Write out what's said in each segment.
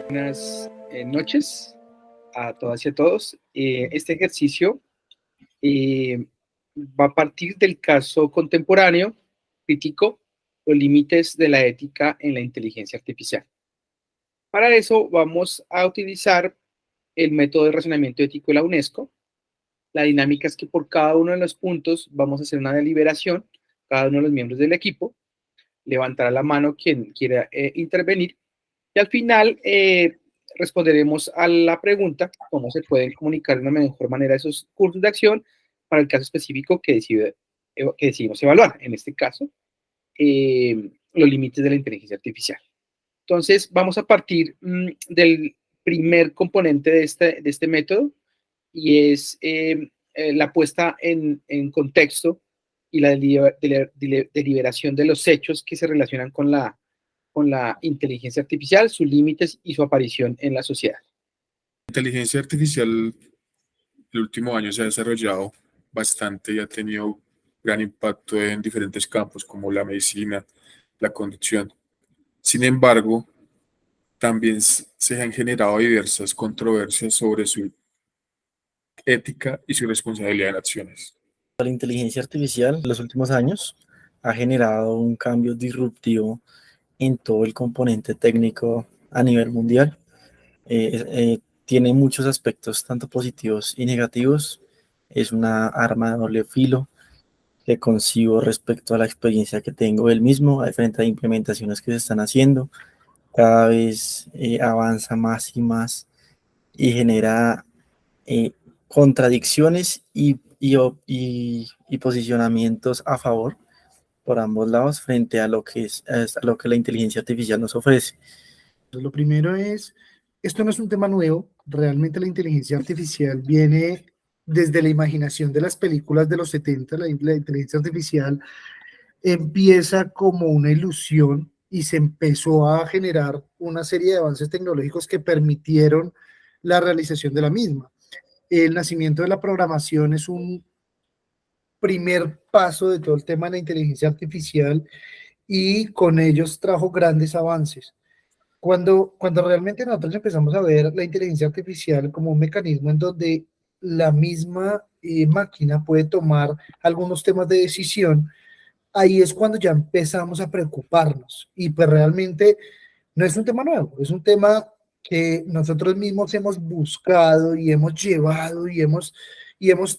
Buenas noches a todas y a todos. Este ejercicio va a partir del caso contemporáneo, crítico, los límites de la ética en la inteligencia artificial. Para eso vamos a utilizar el método de razonamiento ético de la UNESCO. La dinámica es que por cada uno de los puntos vamos a hacer una deliberación, cada uno de los miembros del equipo levantará la mano quien quiera intervenir y al final responderemos a la pregunta cómo se pueden comunicar de una mejor manera esos cursos de acción para el caso específico que decidimos evaluar, en este caso, los límites de la inteligencia artificial. Entonces, vamos a partir del primer componente de este método y es la puesta en contexto y la deliberación de los hechos que se relacionan con la inteligencia artificial, sus límites y su aparición en la sociedad. La inteligencia artificial el último año se ha desarrollado bastante y ha tenido gran impacto en diferentes campos como la medicina, la conducción. Sin embargo, también se han generado diversas controversias sobre su ética y su responsabilidad en acciones. La inteligencia artificial en los últimos años ha generado un cambio disruptivo en todo el componente técnico a nivel mundial. Tiene muchos aspectos, tanto positivos y negativos. Es una arma de doble filo que concibo respecto a la experiencia que tengo del mismo, a diferentes implementaciones que se están haciendo. Cada vez avanza más y más y genera contradicciones y posicionamientos a favor por ambos lados frente a lo que a lo que la inteligencia artificial nos ofrece. Lo primero es, esto no es un tema nuevo, realmente la inteligencia artificial viene desde la imaginación de las películas de los 70, la inteligencia artificial empieza como una ilusión y se empezó a generar una serie de avances tecnológicos que permitieron la realización de la misma. El nacimiento de la programación es un primer paso de todo el tema de la inteligencia artificial y con ellos trajo grandes avances. Cuando realmente nosotros empezamos a ver la inteligencia artificial como un mecanismo en donde la misma máquina puede tomar algunos temas de decisión, ahí es cuando ya empezamos a preocuparnos. Y pues realmente no es un tema nuevo, es un tema que nosotros mismos hemos buscado y hemos llevado y hemos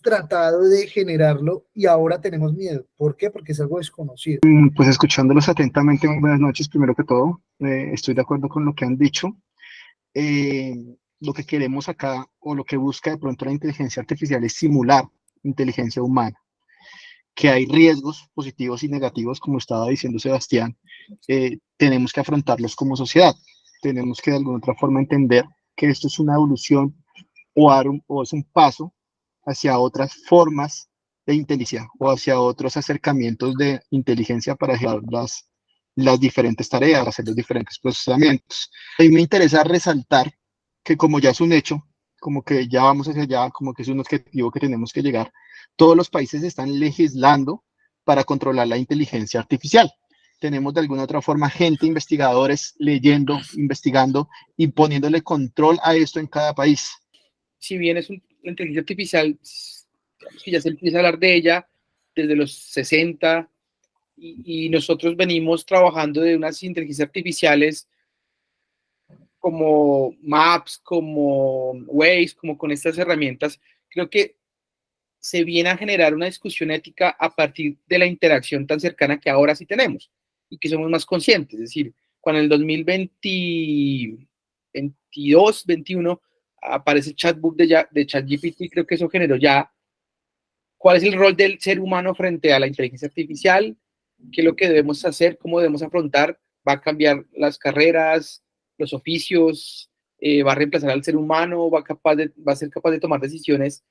tratado de generarlo y ahora tenemos miedo. ¿Por qué? Porque es algo desconocido. Pues escuchándolos atentamente, muy buenas noches, primero que todo. Estoy de acuerdo con lo que han dicho. Lo que queremos acá, o lo que busca de pronto la inteligencia artificial, es simular inteligencia humana. Que hay riesgos positivos y negativos, como estaba diciendo Sebastián, tenemos que afrontarlos como sociedad. Tenemos que de alguna otra forma entender que esto es una evolución o es un paso hacia otras formas de inteligencia o hacia otros acercamientos de inteligencia para ejecutar las diferentes tareas, hacer los diferentes procesamientos. A mí me interesa resaltar que como ya es un hecho, como que ya vamos hacia allá, como que es un objetivo que tenemos que llegar, todos los países están legislando para controlar la inteligencia artificial. Tenemos de alguna otra forma gente, investigadores, leyendo, investigando y poniéndole control a esto en cada país. Si bien es una inteligencia artificial, digamos que ya se empieza a hablar de ella desde los 60 y nosotros venimos trabajando de unas inteligencias artificiales como Maps, como Waze, como con estas herramientas. Creo que se viene a generar una discusión ética a partir de la interacción tan cercana que ahora sí tenemos y que somos más conscientes. Es decir, cuando en el 2022, 21 aparece el chatbot de ChatGPT, creo que eso generó ya cuál es el rol del ser humano frente a la inteligencia artificial, qué es lo que debemos hacer, cómo debemos afrontar, va a cambiar las carreras, los oficios, va a reemplazar al ser humano, va a ser capaz de tomar decisiones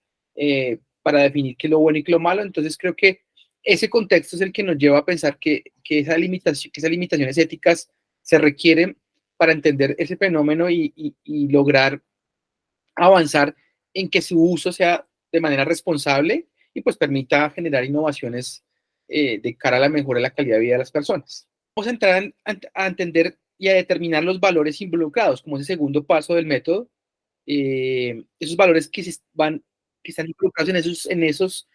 para definir qué es lo bueno y qué es lo malo. Entonces creo que ese contexto es el que nos lleva a pensar que esas limitaciones éticas se requieren para entender ese fenómeno y lograr avanzar en que su uso sea de manera responsable y pues permita generar innovaciones de cara a la mejora de la calidad de vida de las personas. Vamos a entrar a entender y a determinar los valores involucrados, como ese segundo paso del método, esos valores que están involucrados en esos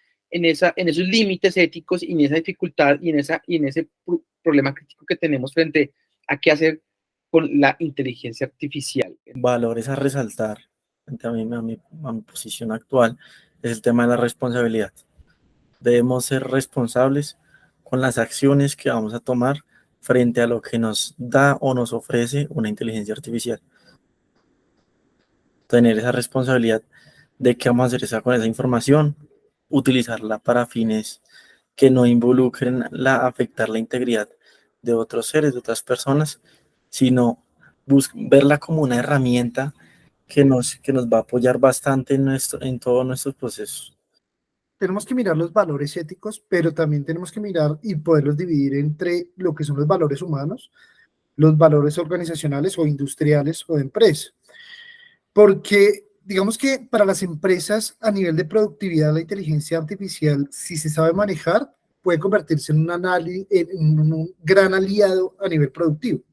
límites éticos y en esa dificultad y en ese problema crítico que tenemos frente a qué hacer con la inteligencia artificial. Valores a resaltar, frente a mi posición actual, es el tema de la responsabilidad. Debemos ser responsables con las acciones que vamos a tomar frente a lo que nos da o nos ofrece una inteligencia artificial. Tener esa responsabilidad de qué vamos a hacer con esa información, utilizarla para fines que no involucren afectar la integridad de otros seres, de otras personas, sino verla como una herramienta que nos va a apoyar bastante en todos nuestros procesos. Tenemos que mirar los valores éticos, pero también tenemos que mirar y poderlos dividir entre lo que son los valores humanos, los valores organizacionales o industriales o de empresa. Porque digamos que para las empresas a nivel de productividad, la inteligencia artificial, si se sabe manejar, puede convertirse en un gran aliado a nivel productivo.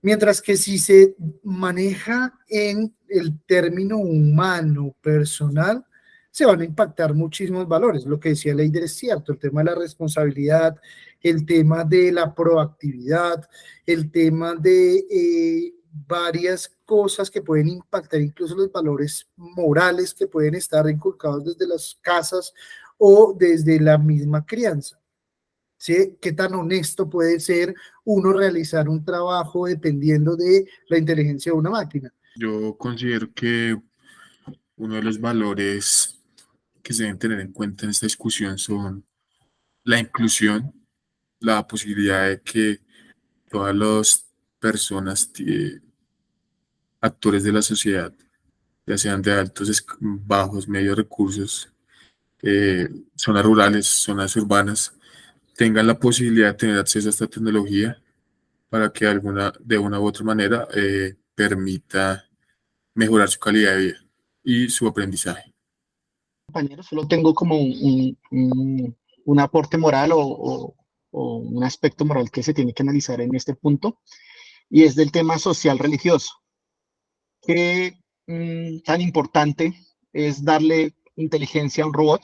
Mientras que si se maneja en el término humano, personal, se van a impactar muchísimos valores. Lo que decía Leider es cierto, el tema de la responsabilidad, el tema de la proactividad, el tema de varias cosas que pueden impactar incluso los valores morales que pueden estar inculcados desde las casas o desde la misma crianza. ¿Sí? ¿Qué tan honesto puede ser uno realizar un trabajo dependiendo de la inteligencia de una máquina? Yo considero que uno de los valores que se deben tener en cuenta en esta discusión son la inclusión, la posibilidad de que todas las personas, actores de la sociedad, ya sean de altos, bajos, medios recursos, zonas rurales, zonas urbanas, tengan la posibilidad de tener acceso a esta tecnología para que de una u otra manera permita mejorar su calidad de vida y su aprendizaje. Compañero, solo tengo como un aporte moral o un aspecto moral que se tiene que analizar en este punto, y es del tema social religioso. ¿Qué tan importante es darle inteligencia a un robot?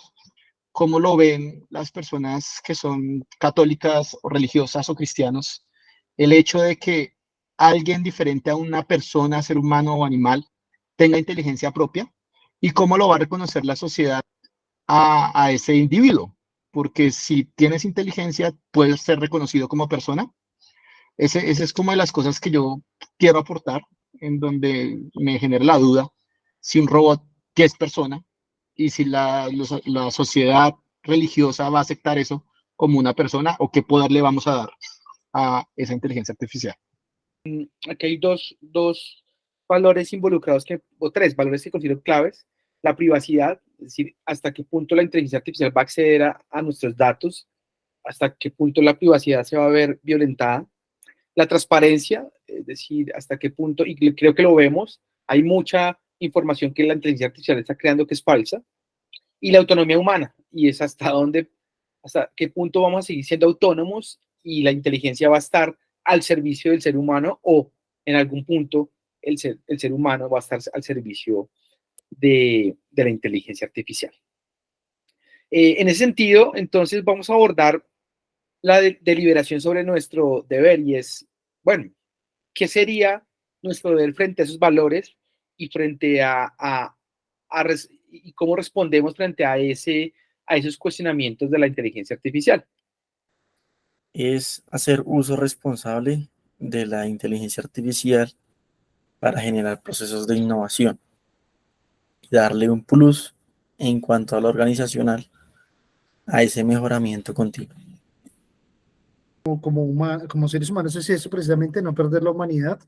¿Cómo lo ven las personas que son católicas o religiosas o cristianos? El hecho de que alguien diferente a una persona, ser humano o animal, tenga inteligencia propia, y cómo lo va a reconocer la sociedad a ese individuo, porque si tienes inteligencia, puedes ser reconocido como persona. Ese es como de las cosas que yo quiero aportar, en donde me genera la duda si un robot que es persona y si la sociedad religiosa va a aceptar eso como una persona, o qué poder le vamos a dar a esa inteligencia artificial. Aquí hay dos valores involucrados, o tres valores que considero claves. La privacidad, es decir, hasta qué punto la inteligencia artificial va a acceder a nuestros datos, hasta qué punto la privacidad se va a ver violentada. La transparencia, es decir, hasta qué punto, y creo que lo vemos, hay mucha información que la inteligencia artificial está creando que es falsa. Y la autonomía humana, y es hasta qué punto vamos a seguir siendo autónomos y la inteligencia va a estar al servicio del ser humano, o en algún punto el ser humano va a estar al servicio de la inteligencia artificial. En ese sentido, entonces vamos a abordar la deliberación sobre nuestro deber, y es, bueno, ¿qué sería nuestro deber frente a esos valores y frente y cómo respondemos frente a esos cuestionamientos de la inteligencia artificial? Es hacer uso responsable de la inteligencia artificial para generar procesos de innovación y darle un plus en cuanto a lo organizacional a ese mejoramiento continuo. Como seres humanos es eso, precisamente, no perder la humanidad.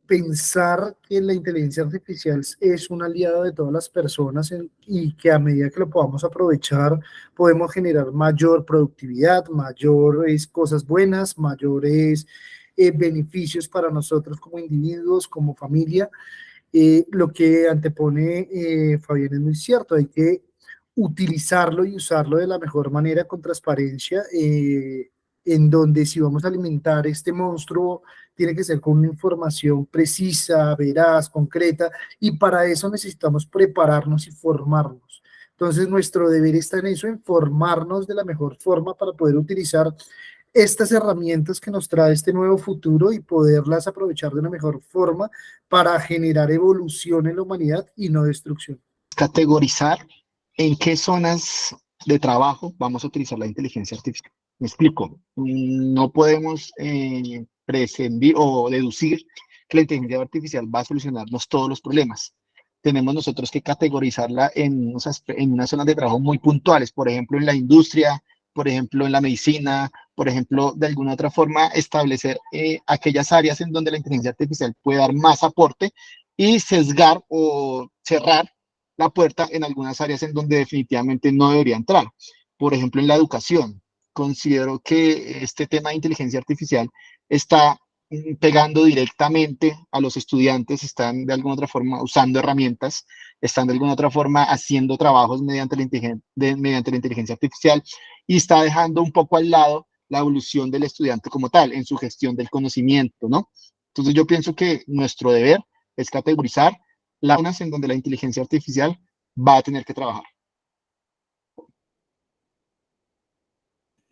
Pensar que la inteligencia artificial es un aliado de todas las personas y que a medida que lo podamos aprovechar podemos generar mayor productividad, mayores cosas buenas, mayores beneficios para nosotros como individuos, como familia. Lo que antepone Fabián es muy cierto, hay que utilizarlo y usarlo de la mejor manera, con transparencia, en donde si vamos a alimentar este monstruo, tiene que ser con una información precisa, veraz, concreta, y para eso necesitamos prepararnos y formarnos. Entonces, nuestro deber está en eso, en formarnos de la mejor forma para poder utilizar estas herramientas que nos trae este nuevo futuro y poderlas aprovechar de una mejor forma para generar evolución en la humanidad y no destrucción. Categorizar en qué zonas de trabajo vamos a utilizar la inteligencia artificial. Me explico. No podemos prescindir o deducir que la inteligencia artificial va a solucionarnos todos los problemas. Tenemos nosotros que categorizarla en unas zonas de trabajo muy puntuales, por ejemplo, en la industria, por ejemplo, en la medicina, por ejemplo, de alguna otra forma establecer aquellas áreas en donde la inteligencia artificial puede dar más aporte y sesgar o cerrar la puerta en algunas áreas en donde definitivamente no debería entrar. Por ejemplo, en la educación. Considero que este tema de inteligencia artificial está pegando directamente a los estudiantes, están de alguna otra forma usando herramientas, están de alguna otra forma haciendo trabajos mediante la inteligencia artificial y está dejando un poco al lado la evolución del estudiante como tal en su gestión del conocimiento, ¿no? Entonces yo pienso que nuestro deber es categorizar las zonas en donde la inteligencia artificial va a tener que trabajar.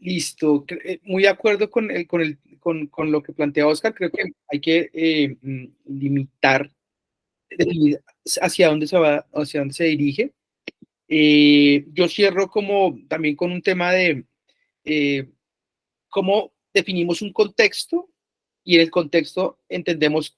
Listo, muy de acuerdo con lo que plantea Oscar. Creo que hay que limitar, definir hacia dónde se va, hacia dónde se dirige. Yo cierro como también con un tema de cómo definimos un contexto y en el contexto entendemos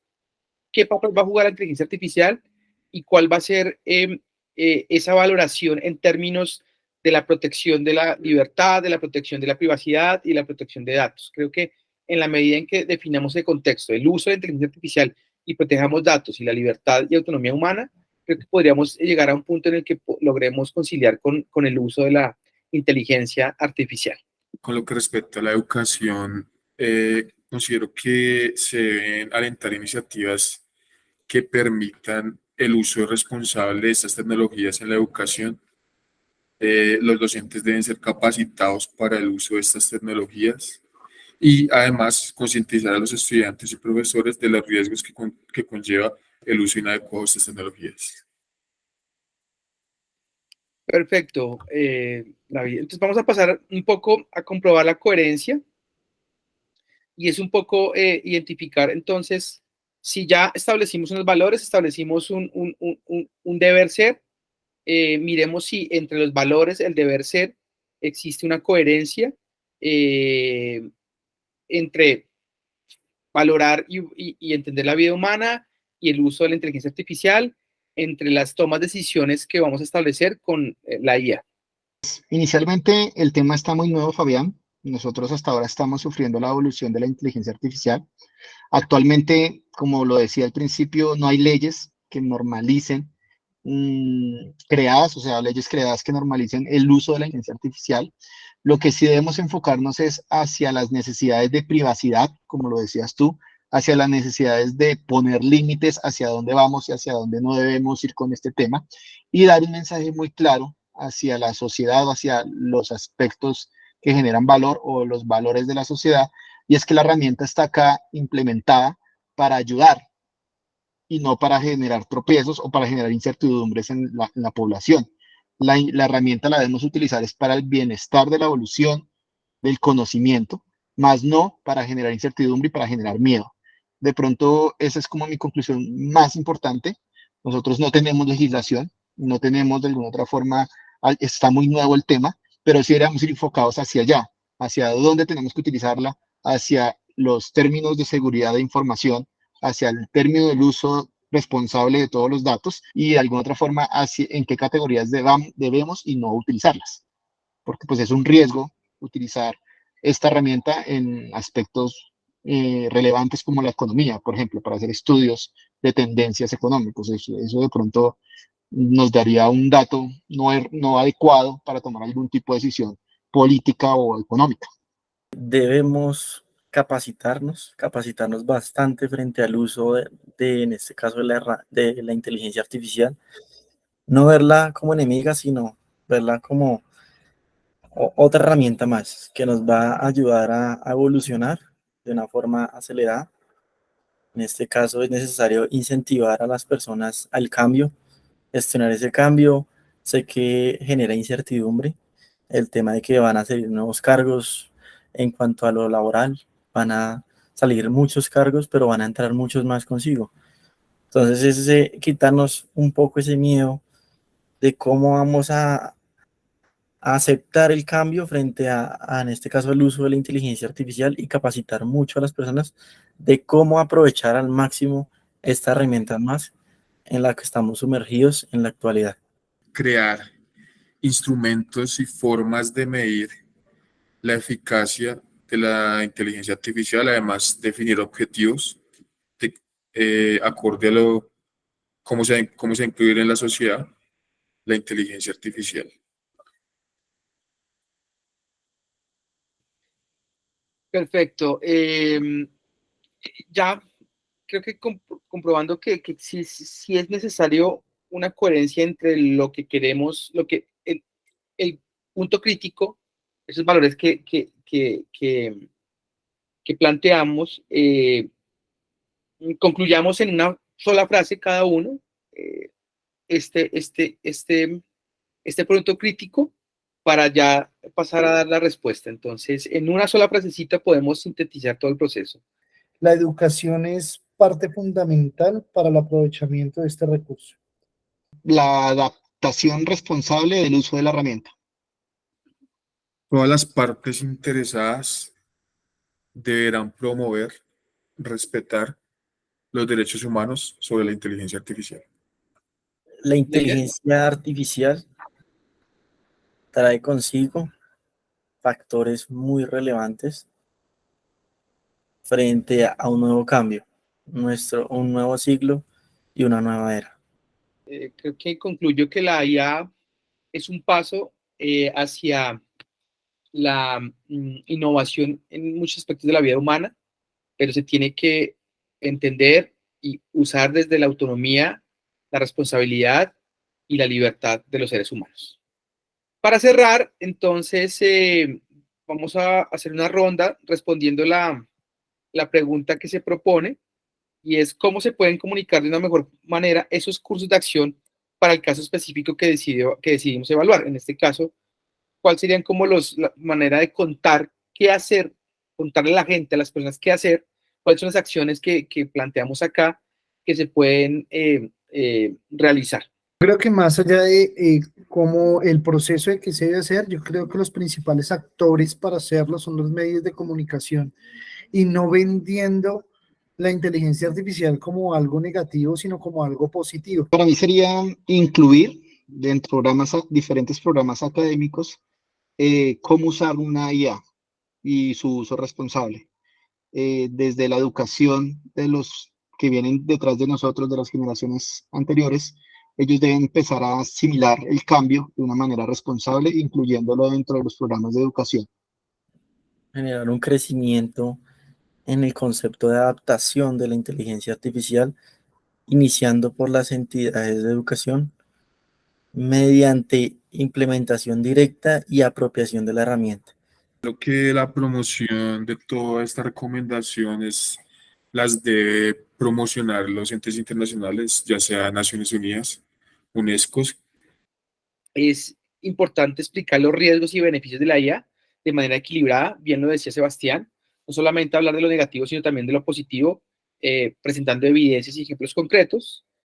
qué papel va a jugar la inteligencia artificial y cuál va a ser esa valoración en términos de la protección de la libertad, de la protección de la privacidad y la protección de datos. Creo que en la medida en que definamos el contexto, el uso de la inteligencia artificial y protejamos datos y la libertad y autonomía humana, creo que podríamos llegar a un punto en el que logremos conciliar con el uso de la inteligencia artificial. Con lo que respecta a la educación, considero que se deben alentar iniciativas que permitan el uso responsable de estas tecnologías en la educación. Los docentes deben ser capacitados para el uso de estas tecnologías y además concientizar a los estudiantes y profesores de los riesgos que conlleva el uso inadecuado de estas tecnologías. Perfecto, David. Entonces vamos a pasar un poco a comprobar la coherencia y es un poco identificar entonces si ya establecimos unos valores, establecimos un deber ser, miremos si entre los valores, el deber ser, existe una coherencia entre valorar y entender la vida humana y el uso de la inteligencia artificial, entre las tomas de decisiones que vamos a establecer con la IA. Inicialmente el tema está muy nuevo, Fabián. Nosotros hasta ahora estamos sufriendo la evolución de la inteligencia artificial. Actualmente, como lo decía al principio, no hay leyes que normalicen creadas, o sea, leyes creadas que normalicen el uso de la inteligencia artificial. Lo que sí debemos enfocarnos es hacia las necesidades de privacidad, como lo decías tú, hacia las necesidades de poner límites hacia dónde vamos y hacia dónde no debemos ir con este tema y dar un mensaje muy claro hacia la sociedad o hacia los aspectos que generan valor o los valores de la sociedad, y es que la herramienta está acá implementada para ayudar y no para generar tropiezos o para generar incertidumbres en la población. La herramienta la debemos utilizar es para el bienestar de la evolución, del conocimiento, más no para generar incertidumbre y para generar miedo. De pronto, esa es como mi conclusión más importante. Nosotros no tenemos legislación, no tenemos de alguna otra forma, está muy nuevo el tema, pero sí deberíamos ir enfocados hacia allá, hacia dónde tenemos que utilizarla, hacia los términos de seguridad de información, hacia el término del uso responsable de todos los datos y de alguna otra forma hacia en qué categorías debemos y no utilizarlas, porque pues es un riesgo utilizar esta herramienta en aspectos relevantes como la economía, por ejemplo, para hacer estudios de tendencias económicas. Eso de pronto nos daría un dato no adecuado para tomar algún tipo de decisión política o económica. Debemos capacitarnos bastante frente al uso en este caso, de la inteligencia artificial. No verla como enemiga, sino verla como otra herramienta más que nos va a ayudar a evolucionar de una forma acelerada. En este caso es necesario incentivar a las personas al cambio, gestionar ese cambio. Sé que genera incertidumbre el tema de que van a salir nuevos cargos en cuanto a lo laboral, van a salir muchos cargos, pero van a entrar muchos más consigo. Entonces es quitarnos un poco ese miedo de cómo vamos a aceptar el cambio frente en este caso, el uso de la inteligencia artificial y capacitar mucho a las personas de cómo aprovechar al máximo esta herramienta más en la que estamos sumergidos en la actualidad. Crear instrumentos y formas de medir la eficacia de la inteligencia artificial, además definir objetivos acorde a cómo se incluir en la sociedad la inteligencia artificial. Perfecto. Ya creo que comprobando que sí es necesario una coherencia entre lo que queremos, el punto crítico, esos valores que planteamos, concluyamos en una sola frase cada uno eh, este, este, este, este punto crítico para ya pasar a dar la respuesta. Entonces, en una sola frasecita podemos sintetizar todo el proceso. La educación es parte fundamental para el aprovechamiento de este recurso. La adaptación responsable del uso de la herramienta. Todas las partes interesadas deberán promover, respetar los derechos humanos sobre la inteligencia artificial. La inteligencia artificial trae consigo factores muy relevantes frente a un nuevo cambio, un nuevo siglo y una nueva era. Creo que concluyo que la IA es un paso hacia la innovación en muchos aspectos de la vida humana, pero se tiene que entender y usar desde la autonomía, la responsabilidad y la libertad de los seres humanos. Para cerrar, entonces, vamos a hacer una ronda respondiendo la pregunta que se propone, y es cómo se pueden comunicar de una mejor manera esos cursos de acción para el caso específico que decidimos evaluar. En este caso, ¿cuál serían como la manera de contar qué hacer, contarle a la gente, a las personas qué hacer, cuáles son las acciones que planteamos acá que se pueden realizar? Creo que más allá de cómo el proceso de que se debe hacer, yo creo que los principales actores para hacerlo son los medios de comunicación y no vendiendo la inteligencia artificial como algo negativo, sino como algo positivo. Para mí sería incluir dentro de diferentes programas académicos cómo usar una IA y su uso responsable. Desde la educación de los que vienen detrás de nosotros, de las generaciones anteriores, ellos deben empezar a asimilar el cambio de una manera responsable, incluyéndolo dentro de los programas de educación. Generar un crecimiento en el concepto de adaptación de la inteligencia artificial, iniciando por las entidades de educación, mediante implementación directa y apropiación de la herramienta. Creo que la promoción de toda esta recomendación las debe promocionar los entes internacionales, ya sea Naciones Unidas, UNESCO. Es importante explicar los riesgos y beneficios de la IA de manera equilibrada, bien lo decía Sebastián, no solamente hablar de lo negativo, sino también de lo positivo, presentando evidencias y ejemplos concretos.